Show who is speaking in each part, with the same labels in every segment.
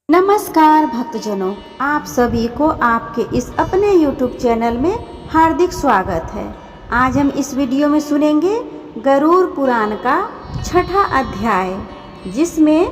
Speaker 1: नमस्कार भक्तजनों, आप सभी को आपके इस अपने YouTube चैनल में हार्दिक स्वागत है। आज हम इस वीडियो में सुनेंगे गरुड़ पुराण का 6ठा अध्याय, जिसमें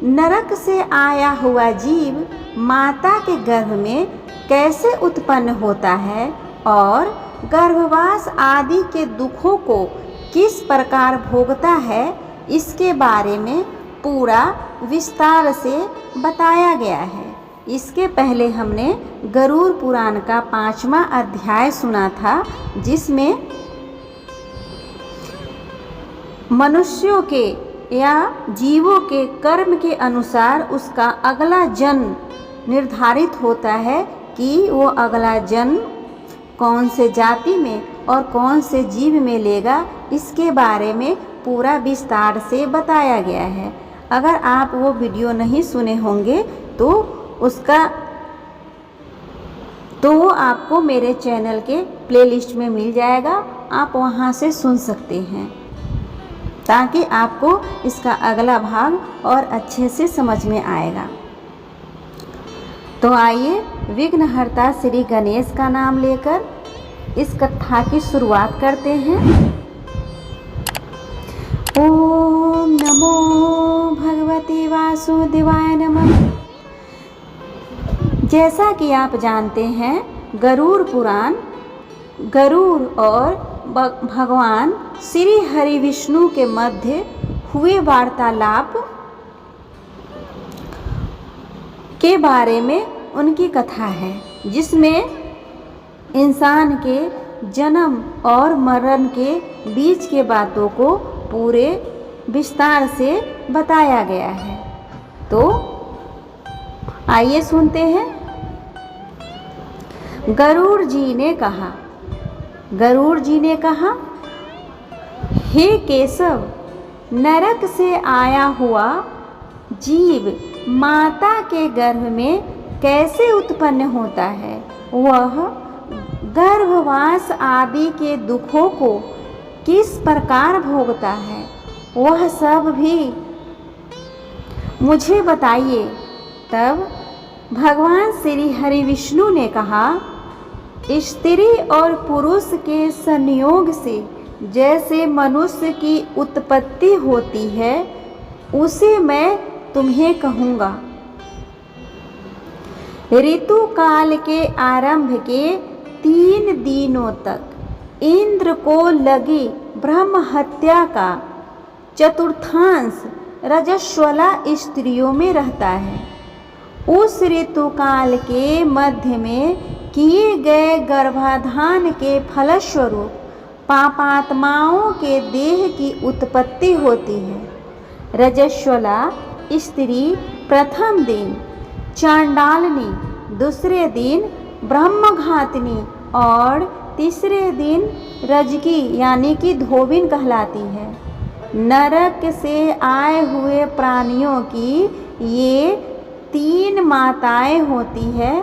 Speaker 1: नरक से आया हुआ जीव माता के गर्भ में कैसे उत्पन्न होता है और गर्भवास आदि के दुखों को किस प्रकार भोगता है, इसके बारे में पूरा विस्तार से बताया गया है। इसके पहले हमने गरुड़ पुराण का 5वां अध्याय सुना था, जिसमें मनुष्यों के या जीवों के कर्म के अनुसार उसका अगला जन्म निर्धारित होता है कि वो अगला जन्म कौन से जाति में और कौन से जीव में लेगा। इसके बारे में पूरा विस्तार से बताया गया है। अगर आप वो वीडियो नहीं सुने होंगे तो वो आपको मेरे चैनल के प्लेलिस्ट में मिल जाएगा, आप वहाँ से सुन सकते हैं, ताकि आपको इसका अगला भाग और अच्छे से समझ में आएगा। तो आइए विघ्नहर्ता श्री गणेश का नाम लेकर इस कथा की शुरुआत करते हैं। ओम नमो भगवते वासुदेवाय नमः। जैसा कि आप जानते हैं, गरुड़ पुराण गरुड़ और भगवान श्री हरि विष्णु के मध्य हुए वार्तालाप के बारे में उनकी कथा है, जिसमें इंसान के जन्म और मरण के बीच के बातों को पूरे विस्तार से बताया गया है। तो आइए सुनते हैं। गरुड़ जी ने कहा, हे केशव, नरक से आया हुआ जीव माता के गर्भ में कैसे उत्पन्न होता है? वह गर्भवास आदि के दुखों को किस प्रकार भोगता है, वह सब भी मुझे बताइए। तब भगवान श्री हरि विष्णु ने कहा, स्त्री और पुरुष के संयोग से जैसे मनुष्य की उत्पत्ति होती है, उसे मैं तुम्हें कहूँगा। ऋतु काल के आरंभ के 3 दिनों तक इंद्र को लगी ब्रह्म हत्या का चतुर्थांश रजस्वला स्त्रियों में रहता है। उस ऋतुकाल के मध्य में किए गए गर्भाधान के फलस्वरूप पापात्माओं के देह की उत्पत्ति होती है। रजस्वला स्त्री प्रथम दिन चांडालनी, दूसरे दिन ब्रह्मघातिनी और तीसरे दिन रजकी यानी कि धोबिन कहलाती है। नरक से आए हुए प्राणियों की ये 3 माताएं होती है।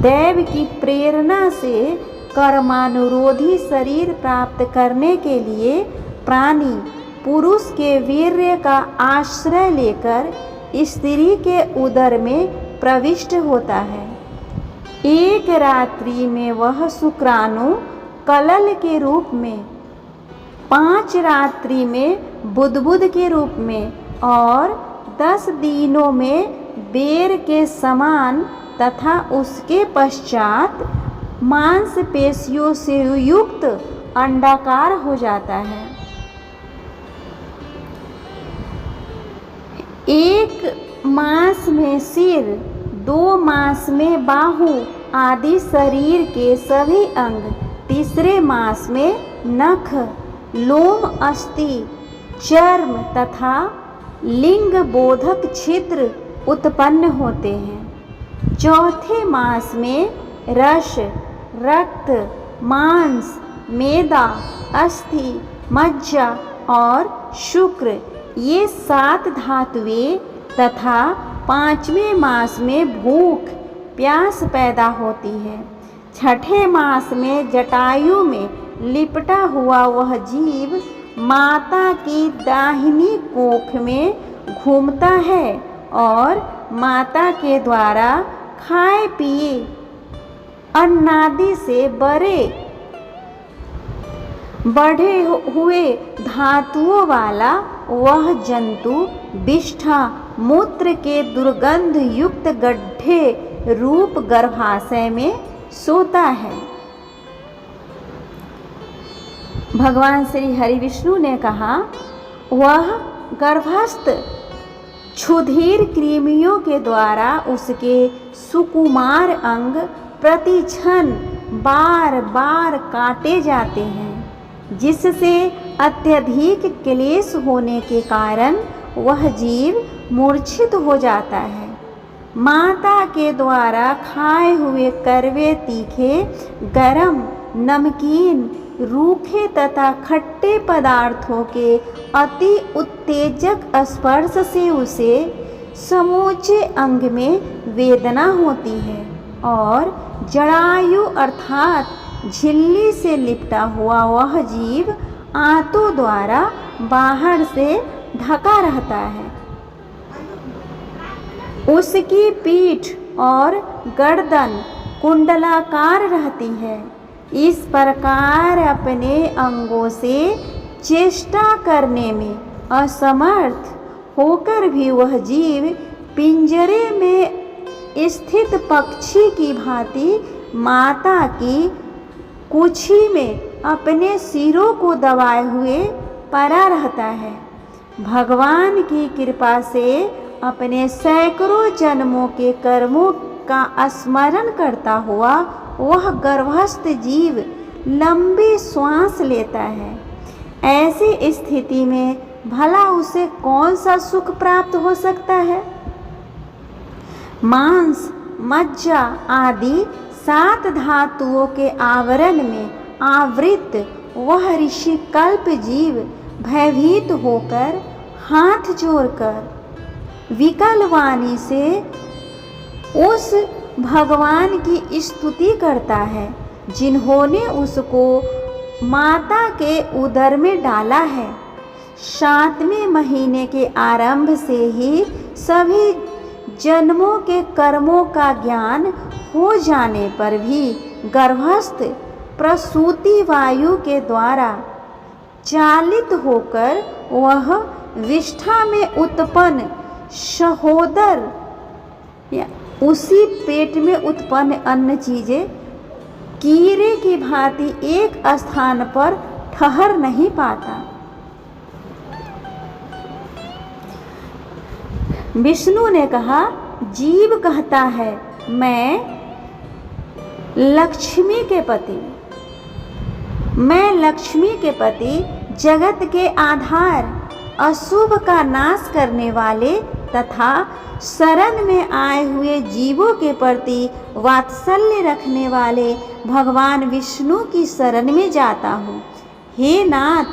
Speaker 1: दैव की प्रेरणा से कर्मानुरोधी शरीर प्राप्त करने के लिए प्राणी पुरुष के वीर्य का आश्रय लेकर स्त्री के उदर में प्रविष्ट होता है। एक रात्रि में वह शुक्राणु कलल के रूप में, 5 रात्रि में बुदबुद के रूप में और 10 दिनों में बेर के समान तथा उसके पश्चात मांसपेशियों से युक्त अंडाकार हो जाता है। 1 मास में सिर, 2 मास में बाहु आदि शरीर के सभी अंग, तीसरे मास में नख, लोम, अस्थि, चर्म तथा लिंग बोधक छिद्र उत्पन्न होते हैं। चौथे मास में रस, रक्त, मांस, मेदा, अस्थि, मज्जा और शुक्र ये 7 धातुएं तथा 5वें मास में भूख प्यास पैदा होती है। 6ठे मास में जटायु में लिपटा हुआ वह जीव माता की दाहिनी कोख में घूमता है और माता के द्वारा खाए पिए अन्नादि से बढ़े हुए धातुओं वाला वह जंतु विष्ठा मूत्र के दुर्गंध युक्त गड्ढे रूप गर्भाशय में सोता है। भगवान श्री हरि विष्णु ने कहा, वह गर्भस्थ क्षुधीर कृमियों के द्वारा उसके सुकुमार अंग प्रति क्षण बार बार काटे जाते हैं, जिससे अत्यधिक क्लेश होने के कारण वह जीव मूर्छित हो जाता है। माता के द्वारा खाए हुए कड़वे, तीखे, गरम, नमकीन, रूखे तथा खट्टे पदार्थों के अति उत्तेजक स्पर्श से उसे समूचे अंग में वेदना होती है और जरायु अर्थात झिल्ली से लिपटा हुआ वह जीव आंतों द्वारा बाहर से ढका रहता है। उसकी पीठ और गर्दन कुंडलाकार रहती है। इस प्रकार अपने अंगों से चेष्टा करने में असमर्थ होकर भी वह जीव पिंजरे में स्थित पक्षी की भांति माता की कुक्षी में अपने सिरों को दबाए हुए पड़ा रहता है। भगवान की कृपा से अपने सैकड़ों जन्मों के कर्मों का स्मरण करता हुआ वह गर्भस्थ जीव लंबी श्वास लेता है। ऐसी स्थिति में भला उसे कौन सा सुख प्राप्त हो सकता है? मांस, मज्जा आदि 7 धातुओं के आवरण में आवृत वह ऋषि कल्प जीव भयभीत होकर हाथ जोड़कर विकल वाणी से उस भगवान की स्तुति करता है, जिन्होंने उसको माता के उदर में डाला है। 7वें महीने के आरंभ से ही सभी जन्मों के कर्मों का ज्ञान हो जाने पर भी गर्भस्थ प्रसूति वायु के द्वारा चालित होकर वह विष्ठा में उत्पन्न सहोदर या उसी पेट में उत्पन्न अन्य चीजें कीड़े की भांति एक स्थान पर ठहर नहीं पाता। विष्णु ने कहा, जीव कहता है, मैं लक्ष्मी के पति, जगत के आधार, अशुभ का नाश करने वाले तथा शरण में आए हुए जीवों के प्रति वात्सल्य रखने वाले भगवान विष्णु की शरण में जाता हूँ। हे नाथ,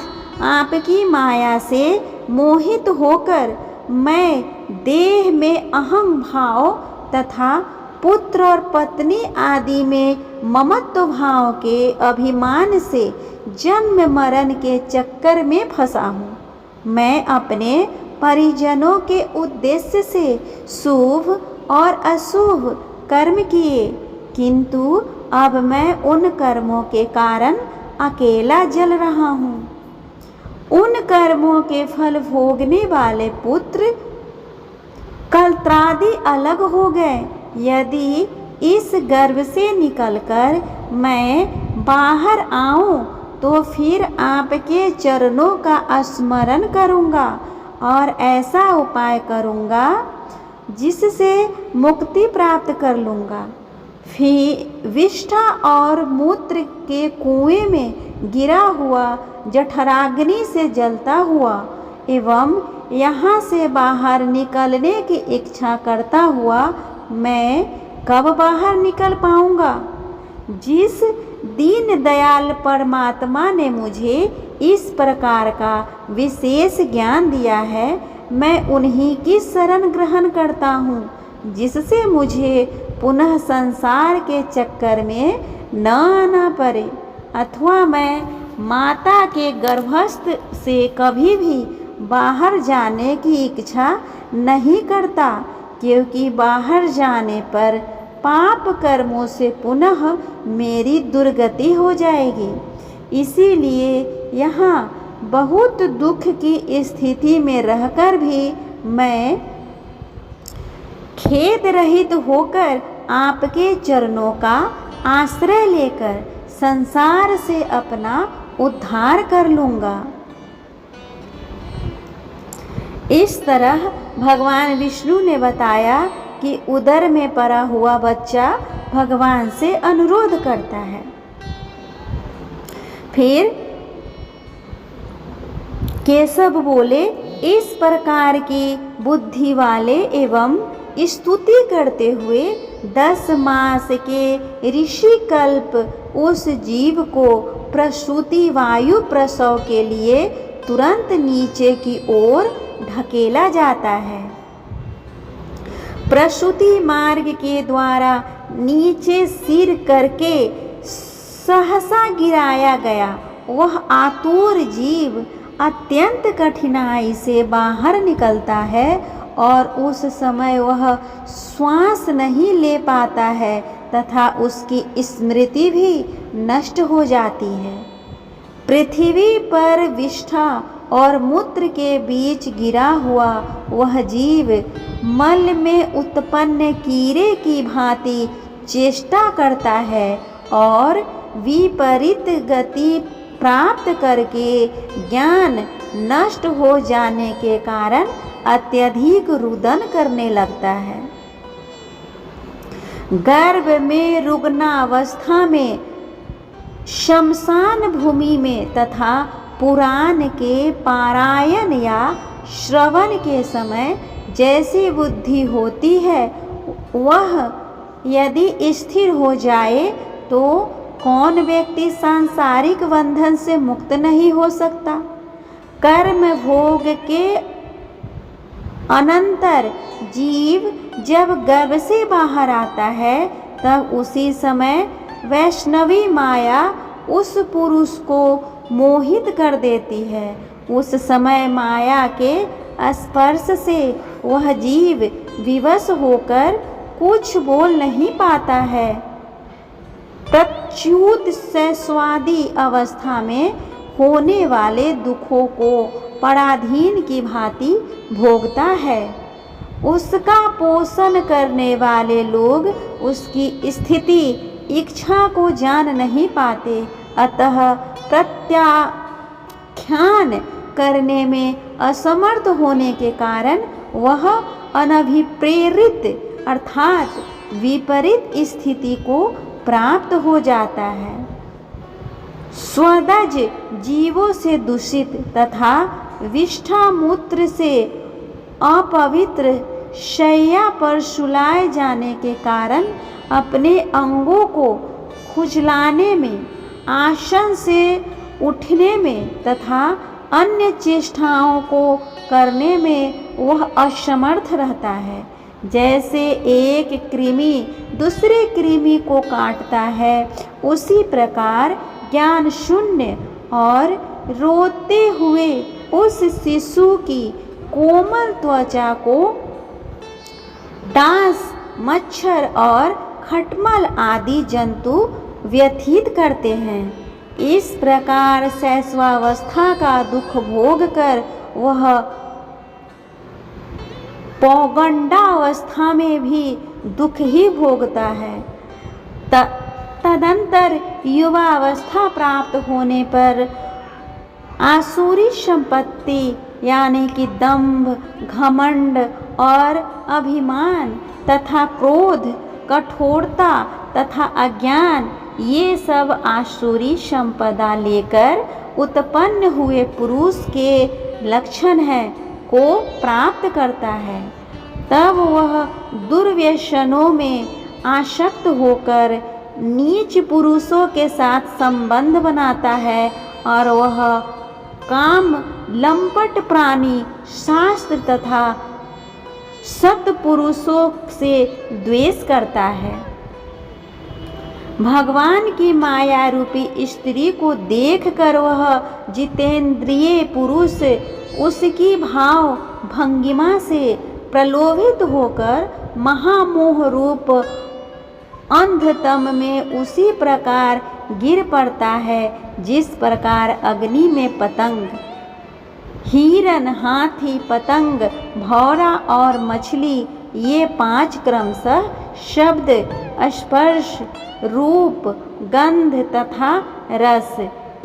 Speaker 1: आपकी माया से मोहित होकर मैं देह में अहं भाव तथा पुत्र और पत्नी आदि में ममत्व भाव के अभिमान से जन्म मरण के चक्कर में फंसा हूँ। मैं अपने परिजनों के उद्देश्य से शुभ और अशुभ कर्म किए, किंतु अब मैं उन कर्मों के कारण अकेला जल रहा हूँ। उन कर्मों के फल भोगने वाले पुत्र कलत्रादि अलग हो गए। यदि इस गर्भ से निकलकर मैं बाहर आऊं तो फिर आपके चरणों का स्मरण करूंगा और ऐसा उपाय करूंगा जिससे मुक्ति प्राप्त कर लूँगा। फिर विष्ठा और मूत्र के कुएं में गिरा हुआ जठराग्नि से जलता हुआ एवं यहाँ से बाहर निकलने की इच्छा करता हुआ मैं कब बाहर निकल पाऊँगा? जिस दीन दयाल परमात्मा ने मुझे इस प्रकार का विशेष ज्ञान दिया है, मैं उन्हीं की शरण ग्रहण करता हूँ, जिससे मुझे पुनः संसार के चक्कर में न आना पड़े, अथवा मैं माता के गर्भस्थ से कभी भी बाहर जाने की इच्छा नहीं करता, क्योंकि बाहर जाने पर पाप कर्मों से पुनः मेरी दुर्गति हो जाएगी। इसीलिए यहाँ बहुत दुख की स्थिति में रहकर भी मैं खेद रहित होकर आपके चरणों का आश्रय लेकर संसार से अपना उद्धार कर लूँगा। इस तरह भगवान विष्णु ने बताया कि उदर में पड़ा हुआ बच्चा भगवान से अनुरोध करता है। फिर केशव बोले, इस प्रकार की बुद्धि वाले एवं स्तुति करते हुए 10 मास के ऋषि कल्प उस जीव को प्रसूति वायु प्रसव के लिए तुरंत नीचे की ओर ढकेला जाता है। प्रसूति मार्ग के द्वारा नीचे सिर करके सहसा गिराया गया वह आतुर जीव अत्यंत कठिनाई से बाहर निकलता है और उस समय वह श्वास नहीं ले पाता है तथा उसकी स्मृति भी नष्ट हो जाती है। पृथ्वी पर विष्ठा और मूत्र के बीच गिरा हुआ वह जीव मल में उत्पन्न कीड़े की भांति चेष्टा करता है और विपरीत गति प्राप्त करके ज्ञान नष्ट हो जाने के कारण अत्यधिक रुदन करने लगता है। गर्भ में रुग्णावस्था में शमशान भूमि में तथा पुराण के पारायण या श्रवण के समय जैसी बुद्धि होती है वह यदि स्थिर हो जाए तो कौन व्यक्ति सांसारिक बंधन से मुक्त नहीं हो सकता। कर्म भोग के अनंतर जीव जब गर्भ से बाहर आता है तब उसी समय वैष्णवी माया उस पुरुष को मोहित कर देती है। उस समय माया के स्पर्श से वह जीव विवश होकर कुछ बोल नहीं पाता है। प्रच्युत सस्वादी अवस्था में होने वाले दुखों को पराधीन की भांति भोगता है। उसका पोषण करने वाले लोग उसकी स्थिति इच्छा को जान नहीं पाते, अतः प्रत्याख्यान करने में असमर्थ होने के कारण वह अनभिप्रेरित अर्थात विपरीत स्थिति को प्राप्त हो जाता है। स्वदज जीवों से दूषित तथा विष्ठा मूत्र से अपवित्र शैया पर सुलाए जाने के कारण अपने अंगों को खुजलाने में, आसन से उठने में तथा अन्य चेष्टाओं को करने में वह असमर्थ रहता है। जैसे एक कृमि दूसरे कृमि को काटता है, उसी प्रकार ज्ञान शून्य और रोते हुए उस शिशु की कोमल त्वचा को डांस, मच्छर और खटमल आदि जंतु व्यथित करते हैं। इस प्रकार शैशवावस्था का दुख भोग कर वह पौगंडावस्था में भी दुख ही भोगता है। तदंतर युवावस्था प्राप्त होने पर आसुरी संपत्ति यानी कि दंभ, घमंड और अभिमान तथा क्रोध, कठोरता तथा अज्ञान ये सब आसुरी संपदा लेकर उत्पन्न हुए पुरुष के लक्षण है को प्राप्त करता है। तब वह दुर्व्यसनों में आसक्त होकर नीच पुरुषों के साथ संबंध बनाता है और वह काम, लंपट प्राणी, शास्त्र तथा सत्पुरुषों से द्वेष करता है। भगवान की माया रूपी स्त्री को देखकर वह जितेंद्रिय पुरुष उसकी भाव भंगिमा से प्रलोभित होकर महामोह रूप अंधतम में उसी प्रकार गिर पड़ता है जिस प्रकार अग्नि में पतंग, हिरन, हाथी, पतंग, भौरा और मछली ये 5 क्रमशः शब्द, स्पर्श, रूप, गंध तथा रस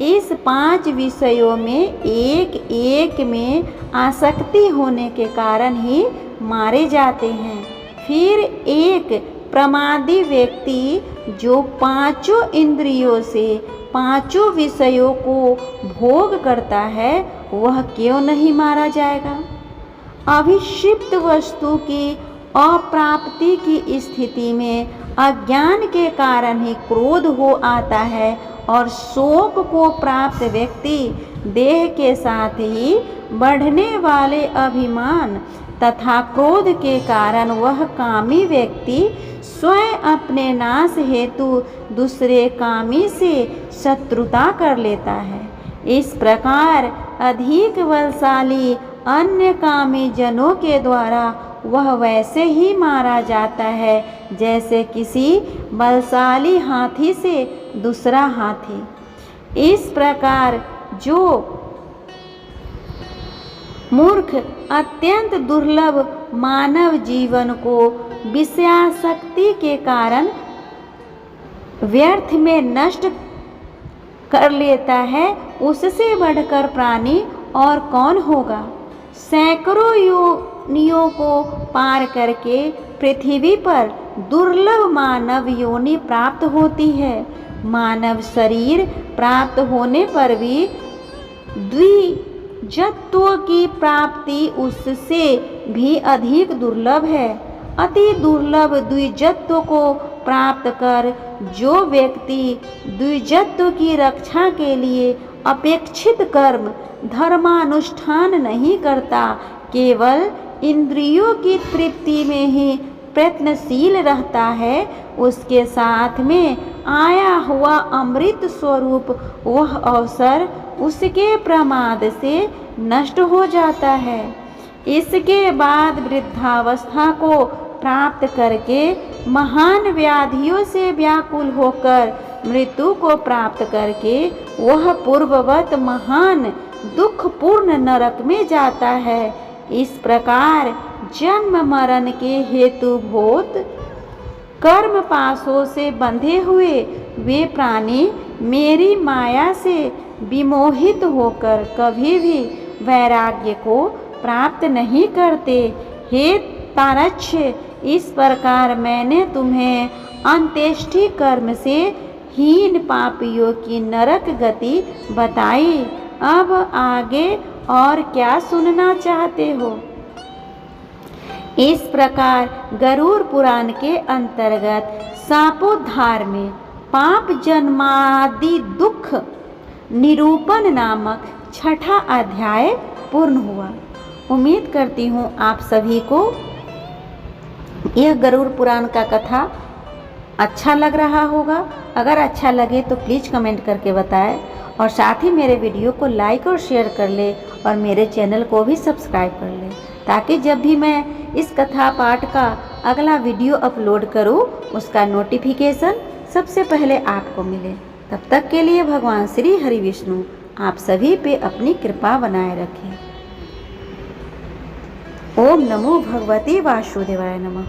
Speaker 1: इस 5 विषयों में एक एक में आसक्ति होने के कारण ही मारे जाते हैं। फिर एक प्रमादी व्यक्ति जो 5 इंद्रियों से 5 विषयों को भोग करता है वह क्यों नहीं मारा जाएगा? अभिषिप्त वस्तु की अप्राप्ति की स्थिति में अज्ञान के कारण ही क्रोध हो आता है और शोक को प्राप्त व्यक्ति देह के साथ ही बढ़ने वाले अभिमान तथा क्रोध के कारण वह कामी व्यक्ति स्वयं अपने नाश हेतु दूसरे कामी से शत्रुता कर लेता है। इस प्रकार अधिक बलशाली अन्य कामी जनों के द्वारा वह वैसे ही मारा जाता है जैसे किसी बलशाली हाथी से दूसरा हाथी। इस प्रकार जो मूर्ख अत्यंत दुर्लभ मानव जीवन को विषयासक्ति के कारण व्यर्थ में नष्ट कर लेता है उससे बढ़कर प्राणी और कौन होगा? सैकड़ों योनियों को पार करके पृथ्वी पर दुर्लभ मानव योनि प्राप्त होती है। मानव शरीर प्राप्त होने पर भी द्विजत्व की प्राप्ति उससे भी अधिक दुर्लभ है। अति दुर्लभ द्विजत्व को प्राप्त कर जो व्यक्ति द्विजत्व की रक्षा के लिए अपेक्षित कर्म धर्मानुष्ठान नहीं करता, केवल इंद्रियों की तृप्ति में ही प्रयत्नशील रहता है, उसके साथ में आया हुआ अमृत स्वरूप वह अवसर उसके प्रमाद से नष्ट हो जाता है। इसके बाद वृद्धावस्था को प्राप्त करके महान व्याधियों से व्याकुल होकर मृत्यु को प्राप्त करके वह पूर्ववत महान दुखपूर्ण नरक में जाता है। इस प्रकार जन्म मरण के हेतुभूत कर्म पाशों से बंधे हुए वे प्राणी मेरी माया से विमोहित होकर कभी भी वैराग्य को प्राप्त नहीं करते। हे तारक्ष, इस प्रकार मैंने तुम्हें अंत्येष्टि कर्म से हीन पापियों की नरक गति बताई। अब आगे और क्या सुनना चाहते हो? इस प्रकार गरुड़ पुराण के अंतर्गत शापोद्धार में पाप जन्मादि दुख निरूपण नामक 6ठा अध्याय पूर्ण हुआ। उम्मीद करती हूँ आप सभी को यह गरुड़ पुराण का कथा अच्छा लग रहा होगा। अगर अच्छा लगे तो प्लीज़ कमेंट करके बताएं और साथ ही मेरे वीडियो को लाइक और शेयर कर ले और मेरे चैनल को भी सब्सक्राइब कर ले, ताकि जब भी मैं इस कथा पाठ का अगला वीडियो अपलोड करूं उसका नोटिफिकेशन सबसे पहले आपको मिले। तब तक के लिए भगवान श्री हरि विष्णु आप सभी पे अपनी कृपा बनाए रखें। ओम नमो भगवते वासुदेवाय नमः।